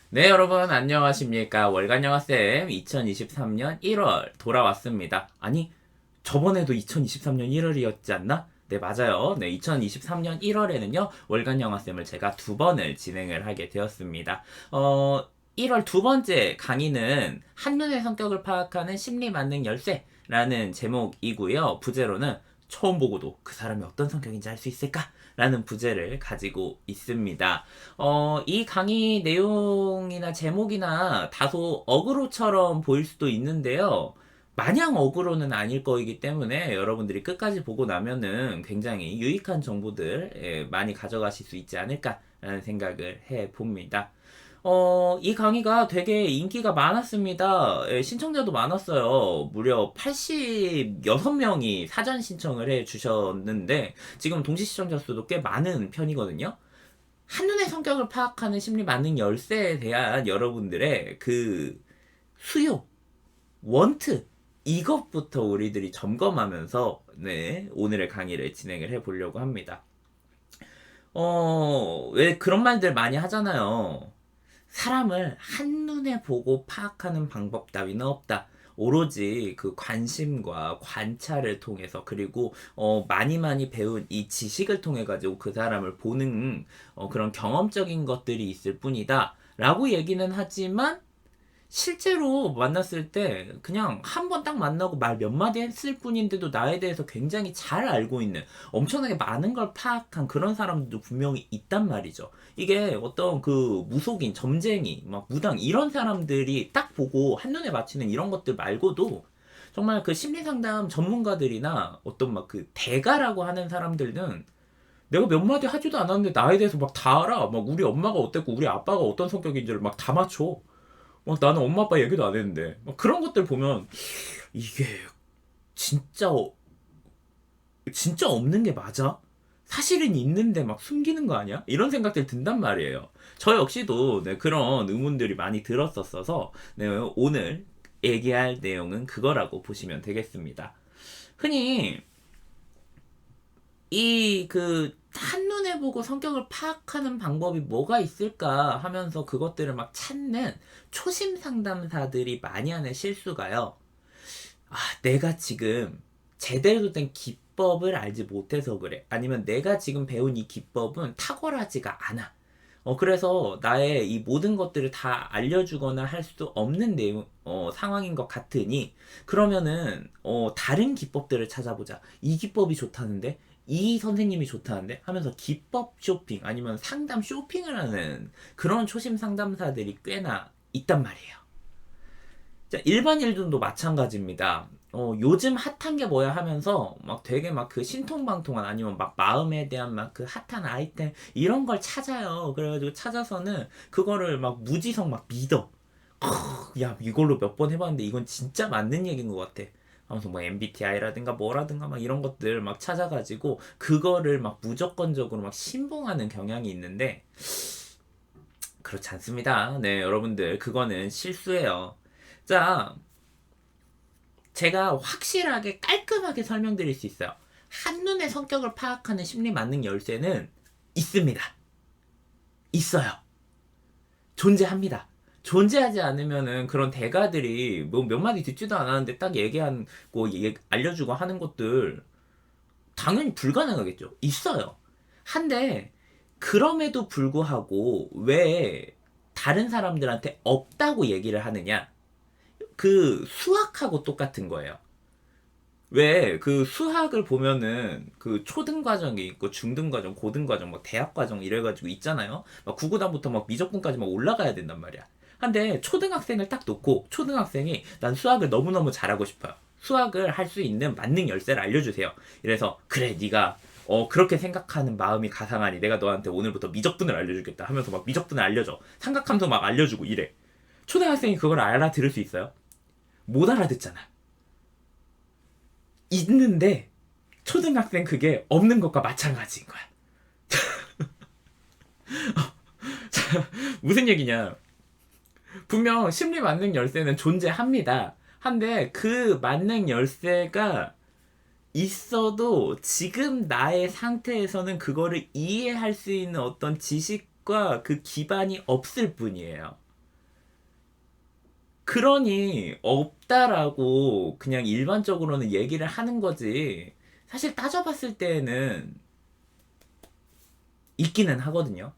네, 여러분, 안녕하십니까. 월간 영화쌤 2023년 1월 돌아왔습니다. 아니, 저번에도 2023년 1월이었지 않나? 네, 맞아요. 네, 2023년 1월에는요, 월간 영화쌤을 제가 두 번을 진행을 하게 되었습니다. 1월 두 번째 강의는 한눈의 성격을 파악하는 심리 만능 열쇠라는 제목이고요. 부제로는 처음 보고도 그 사람이 어떤 성격인지 알 수 있을까? 라는 부제를 가지고 있습니다. 이 강의 내용이나 제목이나 다소 어그로처럼 보일 수도 있는데요. 마냥 어그로는 아닐 거이기 때문에 여러분들이 끝까지 보고 나면은 굉장히 유익한 정보들 많이 가져가실 수 있지 않을까라는 생각을 해 봅니다. 이 강의가 되게 인기가 많았습니다. 신청자도 많았어요. 무려 86명이 사전 신청을 해 주셨는데, 지금 동시 시청자 수도 꽤 많은 편이거든요. 한눈에 성격을 파악하는 심리 만능 열쇠에 대한 여러분들의 그 수요, 원트, 이것부터 우리들이 점검하면서, 네, 오늘의 강의를 진행을 해 보려고 합니다. 왜 그런 말들 많이 하잖아요. 사람을 한눈에 보고 파악하는 방법 따위는 없다. 오로지 그 관심과 관찰을 통해서 그리고 많이 많이 배운 이 지식을 통해 가지고 그 사람을 보는 그런 경험적인 것들이 있을 뿐이다. 라고 얘기는 하지만 실제로 만났을 때 그냥 한 번 딱 만나고 말 몇 마디 했을 뿐인데도 나에 대해서 굉장히 잘 알고 있는 엄청나게 많은 걸 파악한 그런 사람들도 분명히 있단 말이죠. 이게 어떤 그 무속인, 점쟁이, 막 무당 이런 사람들이 딱 보고 한눈에 맞히는 이런 것들 말고도 정말 그 심리상담 전문가들이나 어떤 막 그 대가라고 하는 사람들은 내가 몇 마디 하지도 않았는데 나에 대해서 막 다 알아. 막 우리 엄마가 어땠고 우리 아빠가 어떤 성격인지를 막 다 맞춰. 막 나는 엄마 아빠 얘기도 안 했는데 막 그런 것들 보면 이게 진짜 진짜 없는 게 맞아? 사실은 있는데 막 숨기는 거 아니야? 이런 생각들 든단 말이에요. 저 역시도 네, 그런 의문들이 많이 들었었어서 네, 오늘 얘기할 내용은 그거라고 보시면 되겠습니다. 흔히 이 그 한눈에 보고 성격을 파악하는 방법이 뭐가 있을까 하면서 그것들을 막 찾는 초심 상담사들이 많이 하는 실수가요. 내가 지금 제대로 된 기법을 알지 못해서 그래. 아니면 내가 지금 배운 이 기법은 탁월하지가 않아. 그래서 나의 이 모든 것들을 다 알려주거나 할 수 없는 내용, 상황인 것 같으니, 그러면은, 다른 기법들을 찾아보자. 이 기법이 좋다는데? 이 선생님이 좋다는데? 하면서 기법 쇼핑, 아니면 상담 쇼핑을 하는 그런 초심 상담사들이 꽤나 있단 말이에요. 자, 일반인들도 마찬가지입니다. 요즘 핫한 게 뭐야 하면서 막 되게 막 그 신통방통한 아니면 막 마음에 대한 막 그 핫한 아이템 이런 걸 찾아요. 그래가지고 찾아서는 그거를 막 무지성 막 믿어. 야, 이걸로 몇 번 해봤는데 이건 진짜 맞는 얘기인 것 같아. 하면서 뭐 MBTI라든가 뭐라든가 막 이런 것들 막 찾아가지고 그거를 막 무조건적으로 막 신봉하는 경향이 있는데 그렇지 않습니다. 네, 여러분들 그거는 실수예요. 자, 제가 확실하게 깔끔하게 설명드릴 수 있어요. 한눈에 성격을 파악하는 심리 만능 열쇠는 있습니다. 있어요. 존재합니다. 존재하지 않으면은 그런 대가들이 뭐 몇 마디 듣지도 않았는데 딱 얘기하고 알려주고 하는 것들 당연히 불가능하겠죠. 있어요. 한데 그럼에도 불구하고 왜 다른 사람들한테 없다고 얘기를 하느냐? 그 수학하고 똑같은 거예요. 왜 그 수학을 보면은 그 초등 과정이 있고 중등 과정, 고등 과정, 막 대학 과정 이래가지고 있잖아요. 막 구구단부터 막 미적분까지 막 올라가야 된단 말이야. 한데 초등학생을 딱 놓고 초등학생이 난 수학을 너무너무 잘하고 싶어요. 수학을 할 수 있는 만능 열쇠를 알려주세요. 이래서 그래 네가 그렇게 생각하는 마음이 가상하니 내가 너한테 오늘부터 미적분을 알려주겠다 하면서 막 미적분을 알려줘. 삼각함수 막 알려주고 이래. 초등학생이 그걸 알아들을 수 있어요? 못 알아듣잖아. 있는데 초등학생 그게 없는 것과 마찬가지인 거야. 무슨 얘기냐? 분명 심리 만능 열쇠는 존재합니다. 한데 그 만능 열쇠가 있어도 지금 나의 상태에서는 그거를 이해할 수 있는 어떤 지식과 그 기반이 없을 뿐이에요. 그러니 없다라고 그냥 일반적으로는 얘기를 하는 거지. 사실 따져봤을 때는 있기는 하거든요.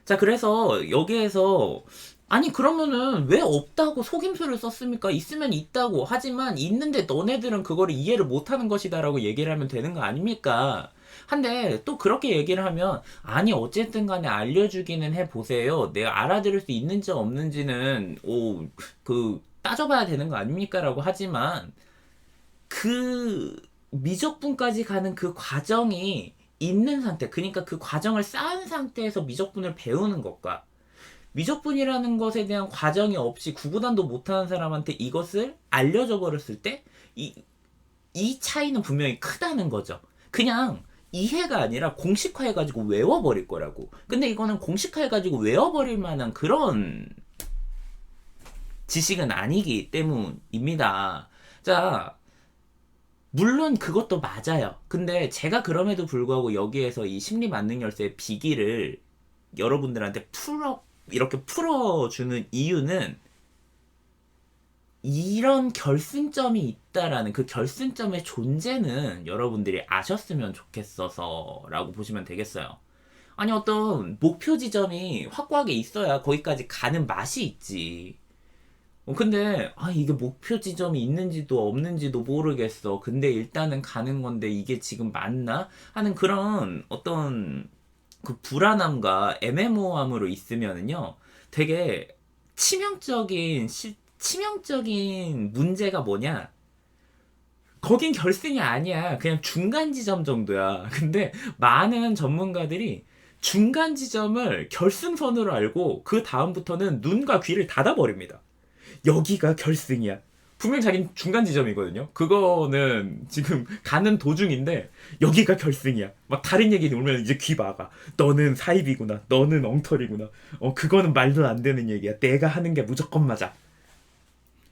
자, 그래서 여기에서 아니 그러면은 왜 없다고 속임수를 썼습니까? 있으면 있다고. 하지만 있는데 너네들은 그거를 이해를 못하는 것이다라고 얘기를 하면 되는 거 아닙니까? 한데 또 그렇게 얘기를 하면 아니 어쨌든 간에 알려주기는 해보세요. 내가 알아들을 수 있는지 없는지는 따져봐야 되는 거 아닙니까? 라고 하지만 그 미적분까지 가는 그 과정이 있는 상태, 그러니까 그 과정을 쌓은 상태에서 미적분을 배우는 것과 미적분이라는 것에 대한 과정이 없이 구구단도 못하는 사람한테 이것을 알려줘 버렸을 때 이 차이는 분명히 크다는 거죠. 그냥 이해가 아니라 공식화해가지고 외워버릴 거라고. 근데 이거는 공식화해가지고 외워버릴 만한 그런 지식은 아니기 때문입니다. 자, 물론 그것도 맞아요. 근데 제가 그럼에도 불구하고 여기에서 이 심리 만능 열쇠의 비기를 여러분들한테 이렇게 풀어주는 이유는 이런 결승점이 있다라는 그 결승점의 존재는 여러분들이 아셨으면 좋겠어서 라고 보시면 되겠어요. 아니 어떤 목표 지점이 확고하게 있어야 거기까지 가는 맛이 있지. 근데 이게 목표 지점이 있는지도 없는지도 모르겠어. 근데 일단은 가는 건데 이게 지금 맞나? 하는 그런 어떤 그 불안함과 애매모호함으로 있으면은요. 되게 치명적인 문제가 뭐냐? 거긴 결승이 아니야. 그냥 중간 지점 정도야. 근데 많은 전문가들이 중간 지점을 결승선으로 알고 그 다음부터는 눈과 귀를 닫아버립니다. 여기가 결승이야. 분명 자기는 중간 지점이거든요. 그거는 지금 가는 도중인데 여기가 결승이야. 막 다른 얘기 들으면 이제 귀 막아. 너는 사입이구나. 너는 엉터리구나. 그거는 말도 안 되는 얘기야. 내가 하는 게 무조건 맞아.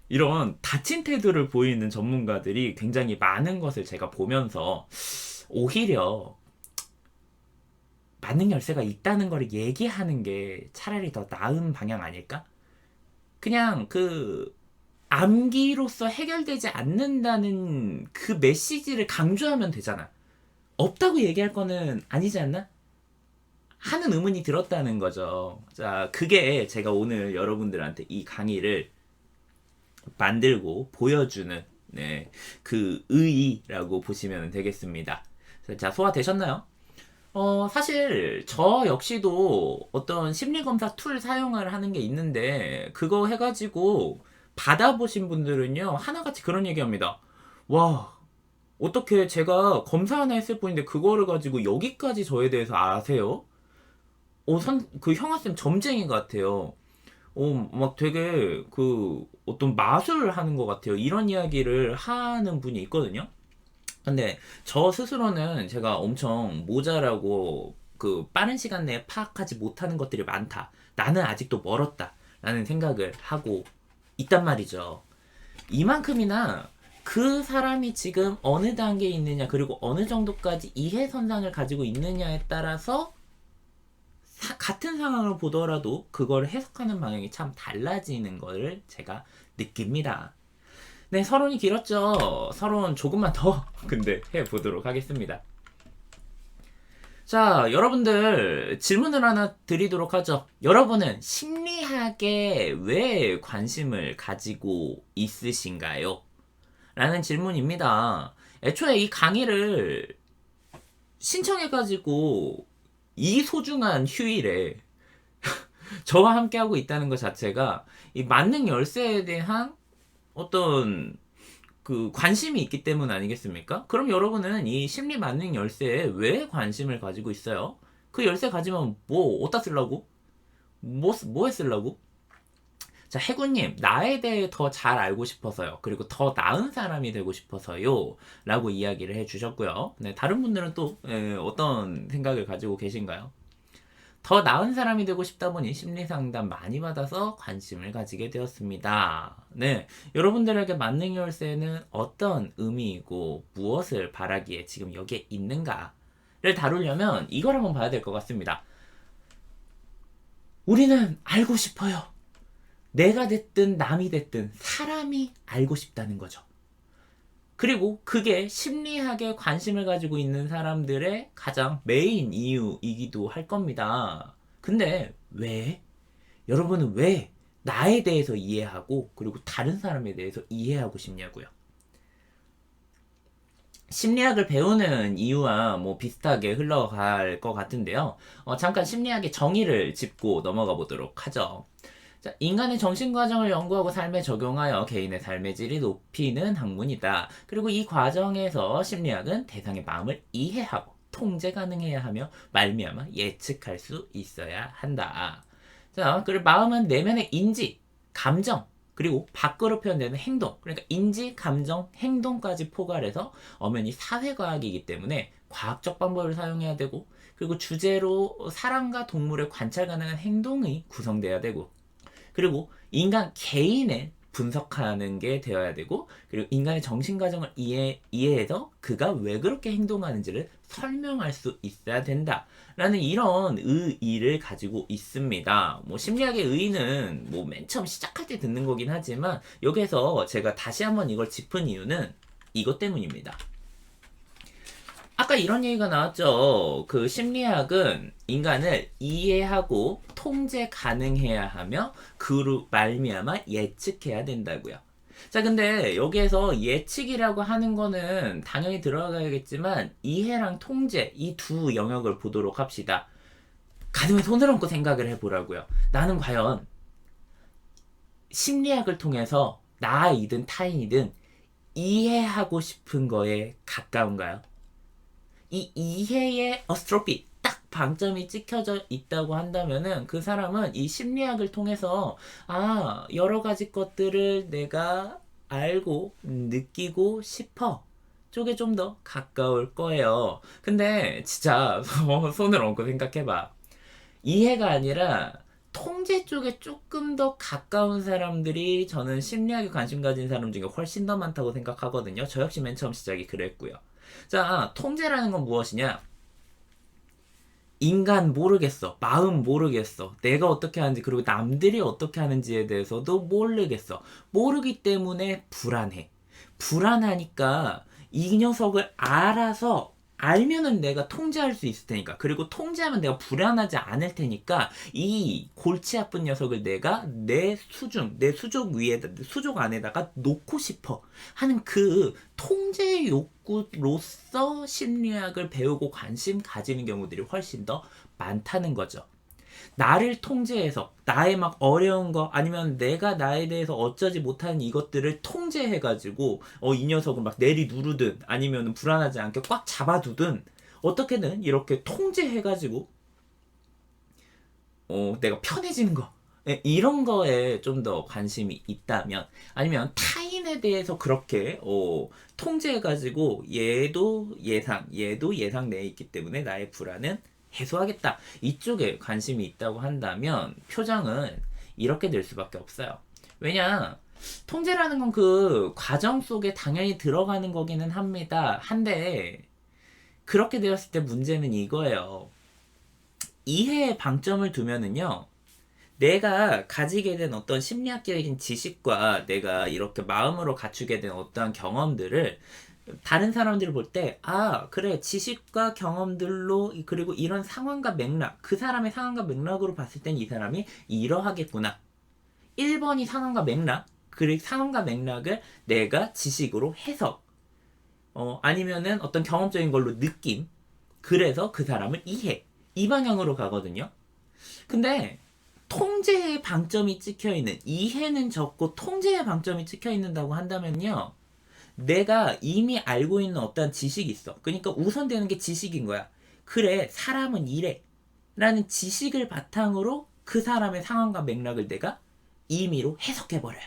이런 닫힌 태도를 보이는 전문가들이 굉장히 많은 것을 제가 보면서 오히려 만능 열쇠가 있다는 걸 얘기하는 게 차라리 더 나은 방향 아닐까? 그냥 암기로서 해결되지 않는다는 그 메시지를 강조하면 되잖아. 없다고 얘기할 거는 아니지 않나? 하는 의문이 들었다는 거죠. 자, 그게 제가 오늘 여러분들한테 이 강의를 만들고 보여주는 그 의의라고 보시면 되겠습니다. 자, 소화되셨나요? 사실 저 역시도 어떤 심리검사 툴 사용을 하는 게 있는데 그거 해가지고 받아보신 분들은요 하나같이 그런 얘기합니다. 와, 어떻게 제가 검사 하나 했을 뿐인데 그거를 가지고 여기까지 저에 대해서 아세요? 그 형아쌤 점쟁이 같아요. 막 되게 어떤 마술을 하는 것 같아요. 이런 이야기를 하는 분이 있거든요. 근데 저 스스로는 제가 엄청 모자라고 빠른 시간 내에 파악하지 못하는 것들이 많다. 나는 아직도 멀었다. 라는 생각을 하고 있단 말이죠. 이만큼이나 그 사람이 지금 어느 단계에 있느냐, 그리고 어느 정도까지 이해 선상을 가지고 있느냐에 따라서 같은 상황을 보더라도 그걸 해석하는 방향이 참 달라지는 걸 제가 느낍니다. 네, 서론이 길었죠. 서론 조금만 더 근데 해보도록 하겠습니다. 자, 여러분들 질문을 하나 드리도록 하죠. 여러분은 심리학에 왜 관심을 가지고 있으신가요? 라는 질문입니다. 애초에 이 강의를 신청해가지고 이 소중한 휴일에 저와 함께하고 있다는 것 자체가 이 만능 열쇠에 대한 어떤 관심이 있기 때문 아니겠습니까? 그럼 여러분은 이 심리 만능 열쇠에 왜 관심을 가지고 있어요? 그 열쇠 가지면 어디다 쓰려고? 뭐에 쓰려고? 자, 해군님, 나에 대해 더 잘 알고 싶어서요. 그리고 더 나은 사람이 되고 싶어서요. 라고 이야기를 해주셨고요. 네, 다른 분들은 또 어떤 생각을 가지고 계신가요? 더 나은 사람이 되고 싶다 보니 심리 상담 많이 받아서 관심을 가지게 되었습니다. 네, 여러분들에게 만능 열쇠는 어떤 의미이고 무엇을 바라기에 지금 여기에 있는가를 다루려면 이걸 한번 봐야 될 것 같습니다. 우리는 알고 싶어요. 내가 됐든 남이 됐든 사람이 알고 싶다는 거죠. 그리고 그게 심리학에 관심을 가지고 있는 사람들의 가장 메인 이유이기도 할 겁니다. 근데 왜? 여러분은 왜 나에 대해서 이해하고 그리고 다른 사람에 대해서 이해하고 싶냐고요? 심리학을 배우는 이유와 뭐 비슷하게 흘러갈 것 같은데요. 잠깐 심리학의 정의를 짚고 넘어가 보도록 하죠. 자, 인간의 정신과정을 연구하고 삶에 적용하여 개인의 삶의 질이 높이는 학문이다. 그리고 이 과정에서 심리학은 대상의 마음을 이해하고 통제 가능해야 하며 말미암아 예측할 수 있어야 한다. 자, 그리고 마음은 내면의 인지, 감정, 그리고 밖으로 표현되는 행동, 그러니까 인지, 감정, 행동까지 포괄해서 엄연히 사회과학이기 때문에 과학적 방법을 사용해야 되고, 그리고 주제로 사람과 동물의 관찰 가능한 행동이 구성돼야 되고, 그리고 인간 개인의 분석하는 게 되어야 되고, 그리고 인간의 정신 과정을 이해해서 그가 왜 그렇게 행동하는지를 설명할 수 있어야 된다. 라는 이런 의의를 가지고 있습니다. 뭐 심리학의 의의는 뭐 맨 처음 시작할 때 듣는 거긴 하지만 여기서 제가 다시 한번 이걸 짚은 이유는 이것 때문입니다. 아까 이런 얘기가 나왔죠. 그 심리학은 인간을 이해하고 통제 가능해야 하며 그로 말미암아 예측해야 된다고요. 자, 근데 여기에서 예측이라고 하는 거는 당연히 들어가야겠지만 이해랑 통제 이 두 영역을 보도록 합시다. 가슴에 손을 얹고 생각을 해보라고요. 나는 과연 심리학을 통해서 나이든 타인이든 이해하고 싶은 거에 가까운가요? 이 이해의 어스트로피 딱 방점이 찍혀져 있다고 한다면은 그 사람은 이 심리학을 통해서 여러 가지 것들을 내가 알고 느끼고 싶어 쪽에 좀 더 가까울 거예요. 근데 진짜 손을 얹고 생각해봐. 이해가 아니라 통제 쪽에 조금 더 가까운 사람들이 저는 심리학에 관심 가진 사람 중에 훨씬 더 많다고 생각하거든요. 저 역시 맨 처음 시작이 그랬고요. 자, 통제라는 건 무엇이냐? 인간 모르겠어. 마음 모르겠어. 내가 어떻게 하는지, 그리고 남들이 어떻게 하는지에 대해서도 모르겠어. 모르기 때문에 불안해. 불안하니까 이 녀석을 알아서 알면은 내가 통제할 수 있을 테니까. 그리고 통제하면 내가 불안하지 않을 테니까 이 골치 아픈 녀석을 내가 내 수족 위에다, 수족 안에다가 놓고 싶어 하는 그 통제 욕구로서 심리학을 배우고 관심 가지는 경우들이 훨씬 더 많다는 거죠. 나를 통제해서 나의 막 어려운 거 아니면 내가 나에 대해서 어쩌지 못하는 이것들을 통제해가지고 이 녀석을 막 내리 누르든 아니면 불안하지 않게 꽉 잡아두든 어떻게든 이렇게 통제해가지고 내가 편해지는 거 이런 거에 좀 더 관심이 있다면 아니면 타인에 대해서 그렇게 통제해가지고 얘도 예상 내에 있기 때문에 나의 불안은 해소하겠다. 이쪽에 관심이 있다고 한다면 표정은 이렇게 될 수밖에 없어요. 왜냐? 통제라는 건 그 과정 속에 당연히 들어가는 거기는 합니다. 한데 그렇게 되었을 때 문제는 이거예요. 이해의 방점을 두면은요. 내가 가지게 된 어떤 심리학적인 지식과 내가 이렇게 마음으로 갖추게 된 어떠한 경험들을 다른 사람들을 볼 때, 그래, 지식과 경험들로, 그리고 이런 상황과 맥락, 그 사람의 상황과 맥락으로 봤을 땐 이 사람이 이러하겠구나. 1번이 상황과 맥락, 그리고 상황과 맥락을 내가 지식으로 해석, 아니면은 어떤 경험적인 걸로 느낌, 그래서 그 사람을 이해. 이 방향으로 가거든요. 근데, 통제의 방점이 찍혀있는, 이해는 적고 통제의 방점이 찍혀있는다고 한다면요. 내가 이미 알고 있는 어떤 지식이 있어. 그러니까 우선되는 게 지식인 거야. 그래, 사람은 이래. 라는 지식을 바탕으로 그 사람의 상황과 맥락을 내가 임의로 해석해버려요.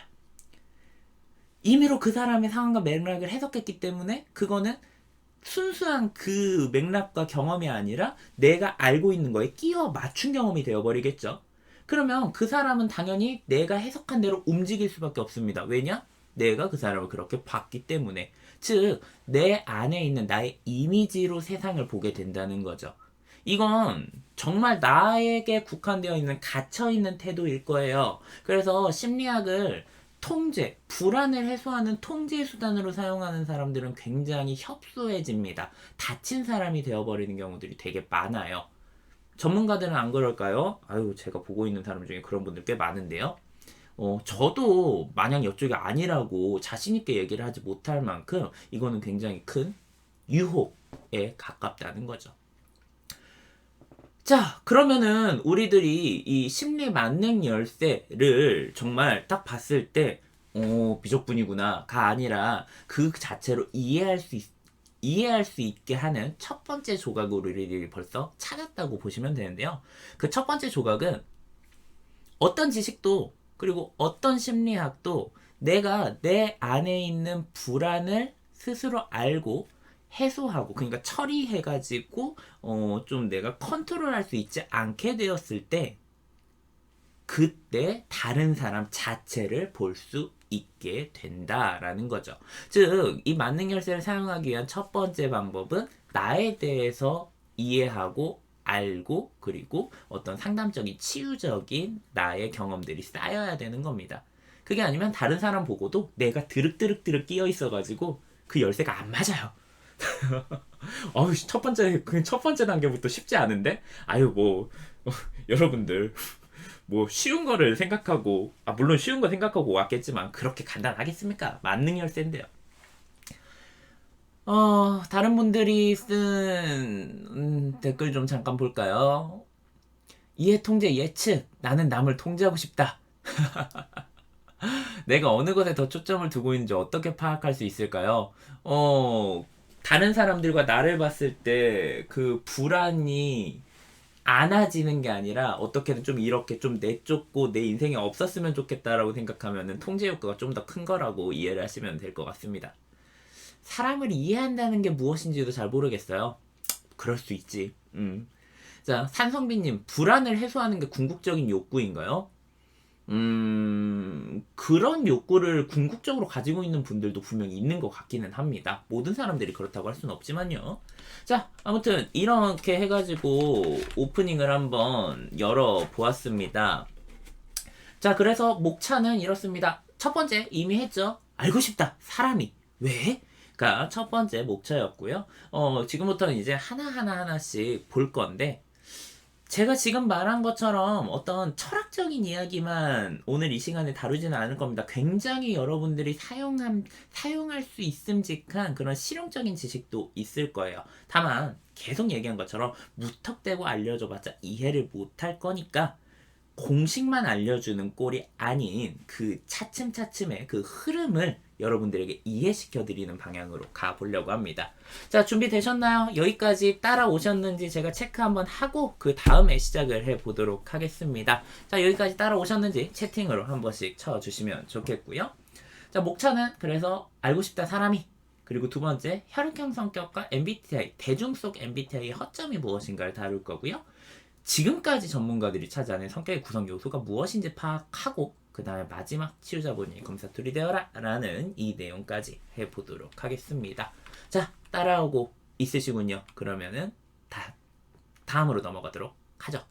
임의로 그 사람의 상황과 맥락을 해석했기 때문에 그거는 순수한 그 맥락과 경험이 아니라 내가 알고 있는 거에 끼워 맞춘 경험이 되어버리겠죠. 그러면 그 사람은 당연히 내가 해석한 대로 움직일 수밖에 없습니다. 왜냐? 내가 그 사람을 그렇게 봤기 때문에. 즉, 내 안에 있는 나의 이미지로 세상을 보게 된다는 거죠. 이건 정말 나에게 국한되어 있는 갇혀있는 태도일 거예요. 그래서 심리학을 통제, 불안을 해소하는 통제 수단으로 사용하는 사람들은 굉장히 협소해집니다. 다친 사람이 되어버리는 경우들이 되게 많아요. 전문가들은 안 그럴까요? 아유, 제가 보고 있는 사람 중에 그런 분들 꽤 많은데요. 저도 마냥 이쪽이 아니라고 자신있게 얘기를 하지 못할 만큼 이거는 굉장히 큰 유혹에 가깝다는 거죠. 자, 그러면은 우리들이 이 심리 만능 열쇠를 정말 딱 봤을 때, 미적분이구나가 아니라 그 자체로 이해할 수 있게 하는 첫 번째 조각을 우리들이 벌써 찾았다고 보시면 되는데요. 그 첫 번째 조각은 어떤 지식도 그리고 어떤 심리학도 내가 내 안에 있는 불안을 스스로 알고 해소하고, 그러니까 처리해가지고 좀 내가 컨트롤할 수 있지 않게 되었을 때 그때 다른 사람 자체를 볼 수 있게 된다라는 거죠. 즉, 이 만능 열쇠를 사용하기 위한 첫 번째 방법은 나에 대해서 이해하고 알고, 그리고 어떤 상담적인 치유적인 나의 경험들이 쌓여야 되는 겁니다. 그게 아니면 다른 사람 보고도 내가 드륵드륵드륵 끼어 있어가지고 그 열쇠가 안 맞아요. 어우, 첫 번째 단계부터 쉽지 않은데? 아유, 여러분들, 쉬운 거를 생각하고, 물론 쉬운 거 생각하고 왔겠지만, 그렇게 간단하겠습니까? 만능 열쇠인데요. 다른 분들이 쓴, 댓글 좀 잠깐 볼까요? 이해, 통제, 예측. 나는 남을 통제하고 싶다. 내가 어느 것에 더 초점을 두고 있는지 어떻게 파악할 수 있을까요? 다른 사람들과 나를 봤을 때 그 불안이 안아지는 게 아니라 어떻게든 좀 이렇게 좀 내쫓고 내 인생에 없었으면 좋겠다라고 생각하면은 통제 효과가 좀 더 큰 거라고 이해를 하시면 될 것 같습니다. 사람을 이해한다는 게 무엇인지도 잘 모르겠어요. 그럴 수 있지. 자, 산성비님, 불안을 해소하는 게 궁극적인 욕구인가요? 그런 욕구를 궁극적으로 가지고 있는 분들도 분명히 있는 것 같기는 합니다. 모든 사람들이 그렇다고 할 수는 없지만요. 자, 아무튼 이렇게 해가지고 오프닝을 한번 열어보았습니다. 자, 그래서 목차는 이렇습니다. 첫 번째 이미 했죠. 알고 싶다. 사람이 왜? 가 첫 번째 목차였고요. 지금부터는 이제 하나씩 볼 건데, 제가 지금 말한 것처럼 어떤 철학적인 이야기만 오늘 이 시간에 다루지는 않을 겁니다. 굉장히 여러분들이 사용할 수 있음직한 그런 실용적인 지식도 있을 거예요. 다만 계속 얘기한 것처럼 무턱대고 알려줘봤자 이해를 못할 거니까 공식만 알려주는 꼴이 아닌 그 차츰차츰의 그 흐름을 여러분들에게 이해시켜드리는 방향으로 가보려고 합니다. 자, 준비되셨나요? 여기까지 따라오셨는지 제가 체크 한번 하고 그 다음에 시작을 해보도록 하겠습니다. 자, 여기까지 따라오셨는지 채팅으로 한 번씩 쳐주시면 좋겠고요. 자, 목차는 그래서 알고 싶다 사람이, 그리고 두 번째 혈액형 성격과 MBTI, 대중 속 MBTI의 허점이 무엇인가를 다룰 거고요. 지금까지 전문가들이 찾아낸 성격의 구성 요소가 무엇인지 파악하고 그 다음에 마지막 치유자본이 검사툴이 되어라 라는 이 내용까지 해보도록 하겠습니다. 자, 따라오고 있으시군요. 그러면은 다음으로 넘어가도록 하죠.